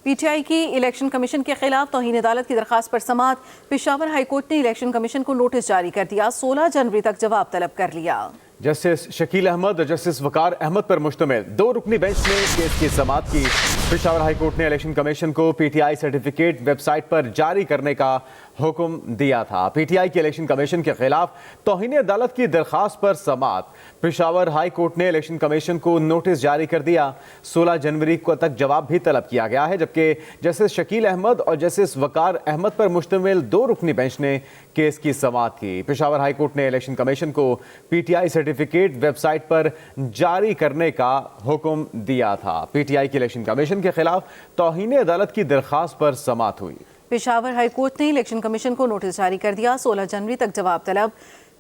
پی T آئی کی election commission کے خلاف توہین عدالت کی درخواست پر سماعت۔ پشاور ہائی کورٹ نے الیکشن کمیشن کو نوٹس جاری کر دیا، 16 جنوری تک جواب طلب کر لیا۔ جسٹس شکیل احمد اور جسٹس وقار احمد پر مشتمل 2 رکنی بینچ نے کیس کی سماعت کی۔ پشاور ہائی کورٹ نے الیکشن کمیشن کو P T I certificate website پر جاری کرنے کا حکم دیا تھا۔ پی ٹی آئی کی الیکشن کمیشن کے خلاف توہین عدالت کی درخواست پر سماعت۔ پشاور ہائی کورٹ نے الیکشن کمیشن کو نوٹس جاری کر دیا، 16 جنوری کو تک جواب بھی طلب کیا گیا ہے، جبکہ جسٹس شکیل احمد اور جسٹس وقار احمد پر مشتمل 2 رکنی بینچ نے کیس کی سماعت کی۔ پشاور ہائی کورٹ نے الیکشن کمیشن کو P T I certificate website پر جاری کرنے کا حکم دیا تھا۔ پی ٹی آئی کی الیکشن کمیشن کے خلاف توہین عدالت کی درخواست پر سماعت ہوئی۔ پشاور ہائی کورٹ نے الیکشن کمیشن کو نوٹس جاری کر دیا، 16 جنوری تک جواب طلب۔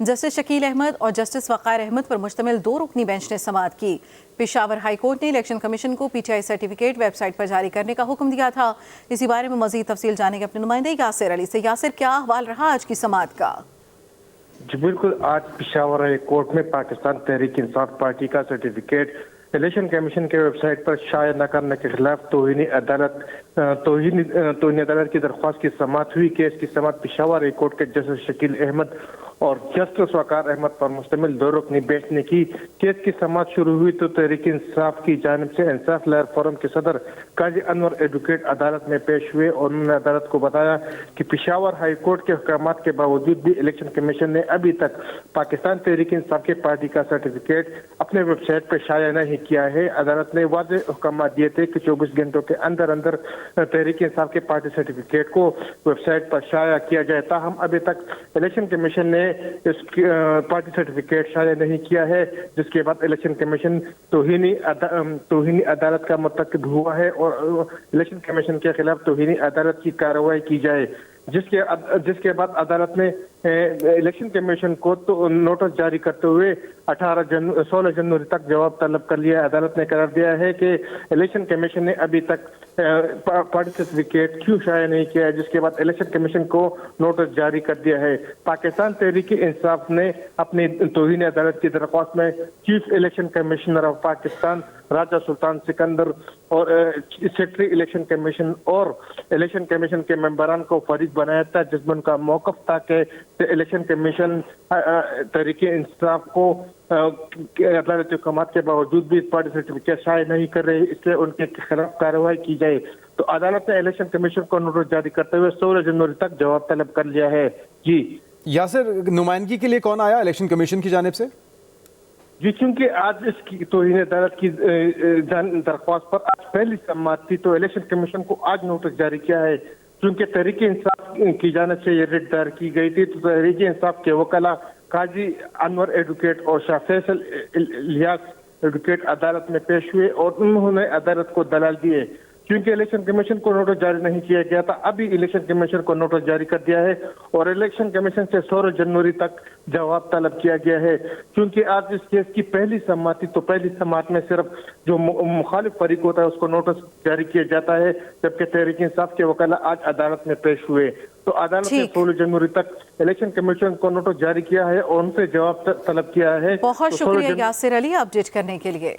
جسٹس شکیل احمد اور جسٹس وقار احمد پر مشتمل 2 رکنی بینچ نے سماعت کی۔ پشاور ہائی کورٹ نے الیکشن کمیشن کو P T I certificate website پر جاری کرنے کا حکم دیا تھا۔ اسی بارے میں مزید تفصیل جانیں گے اپنے نمائندے یاسر علی سے۔ یاسر، کیا احوال رہا آج کی سماعت کا؟ جی بالکل، آج پشاور ہائی کورٹ میں پاکستان تحریک انصاف پارٹی کا سرٹیفکیٹ الیکشن کمیشن کے ویب سائٹ پر شائع نہ کرنے کے خلاف توہین عدالت کی درخواست کی سماعت ہوئی۔ کیس کی سماعت پشاور ہائی کورٹ کے جسٹس شکیل احمد اور جسٹس وقار احمد پر مشتمل 2 رکنی بینچ نے کی۔ کیس کی سماعت شروع ہوئی تو تحریک انصاف کی جانب سے انصاف لہر فورم کے صدر قاضی انور ایڈوکیٹ عدالت میں پیش ہوئے اور انہوں نے عدالت کو بتایا کہ پشاور ہائی کورٹ کے احکامات کے باوجود بھی الیکشن کمیشن نے ابھی تک پاکستان تحریک انصاف کے پارٹی کا سرٹیفکیٹ اپنے ویب سائٹ پر شائع نہیں کیا ہے۔ عدالت نے واضح احکامات دیے تھے کہ 24 گھنٹوں کے اندر تحریک انصاف کے پارٹی سرٹیفکیٹ کو ویب سائٹ پر شائع کیا جائے، تاہم ابھی تک الیکشن کمیشن نے اس پارٹی سرٹیفکیٹ شائع نہیں کیا ہے، جس کے بعد الیکشن کمیشن توہین عدالت کا مرتکب ہوا ہے اور الیکشن کمیشن کے خلاف توہین عدالت کی کارروائی کی جائے، جس کے بعد عدالت نے الیکشن کمیشن کو تو نوٹس جاری کرتے ہوئے 16 جنوری تک جواب طلب کر لیا۔ عدالت نے قرار دیا ہے کہ الیکشن کمیشن نے ابھی تک پارٹی سرٹیفکیٹ کیوں شائع نہیں کیا ہے، جس کے بعد الیکشن کمیشن کو نوٹس جاری کر دیا ہے۔ پاکستان تحریک انصاف نے اپنی توہین عدالت کی درخواست میں chief election commissioner of Pakistan Raja Sultan Sikandar اور سیکرٹری الیکشن کمیشن اور الیکشن کمیشن کے ممبران کو فریق بنایا تھا، جس میں ان کا موقف تھا کہ الیکشن کمیشن تحریک انصاف کو عدالتی حکامات کے باوجود بھی پارٹی سرٹیفکیٹ شائع نہیں کر رہے، اس لیے ان کے خلاف کارروائی کی جائے۔ تو عدالت نے الیکشن کمیشن کو نوٹس جاری کرتے ہوئے 16 جنوری تک جواب طلب کر لیا ہے۔ جی یاسر، نمائندگی کے لیے کون آیا الیکشن کمیشن کی جانب سے؟ جی، چونکہ آج اس کی توہین عدالت کی درخواست پر آج پہلی سماعت تھی تو الیکشن کمیشن کو آج نوٹس جاری کیا ہے۔ چونکہ تحریک انصاف کی جانب سے یہ ریٹ دائر کی گئی تھی تو تحریک انصاف کے وکلاء قاضی انور ایڈوکیٹ اور شاہ فیصل الیاس ایڈوکیٹ عدالت میں پیش ہوئے اور انہوں نے عدالت کو دلائل دیے۔ کیونکہ الیکشن کمیشن کو نوٹس جاری نہیں کیا گیا تھا، ابھی الیکشن کمیشن کو نوٹس جاری کر دیا ہے اور الیکشن کمیشن سے 16 جنوری تک جواب طلب کیا گیا ہے۔ کیونکہ آج اس کیس کی پہلی سماعت تھی تو پہلی سماعت میں صرف جو مخالف فریق ہوتا ہے اس کو نوٹس جاری کیا جاتا ہے، جبکہ تحریک انصاف کے وکلاء آج عدالت میں پیش ہوئے۔ تو عدالت نے 16 جنوری تک الیکشن کمیشن کو نوٹس جاری کیا ہے اور ان سے جواب طلب کیا ہے۔ بہت شکریہ یاسر علی اپڈیٹ کرنے کے لیے۔